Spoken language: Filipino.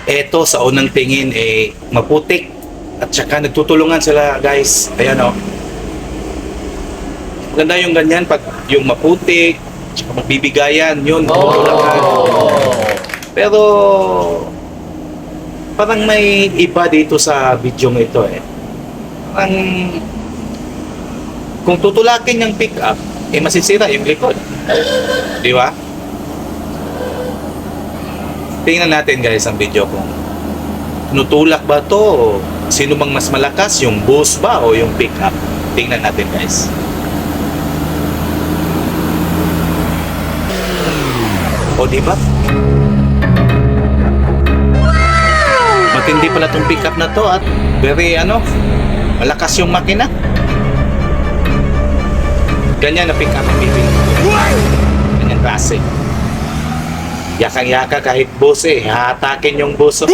Eto sa unang tingin maputik at saka nagtutulungan sila guys. Ayan o. Maganda yung ganyan pag yung maputik, saka magbibigayan, yun. Tutulakan. Pero parang may iba dito sa video ito Parang kung tutulakin yung pick up, masisira yung likod. Di ba? Tingnan natin guys ang video kung nutulak ba to o sino bang mas malakas, yung boost ba o yung pickup. Tingnan natin guys. O diba? Matindi pala tong pickup na to at very malakas yung makina. Ganyan na pickup ang bibili. Ganyan klase. Yakang-yaka kahit boss hatakin yung boss.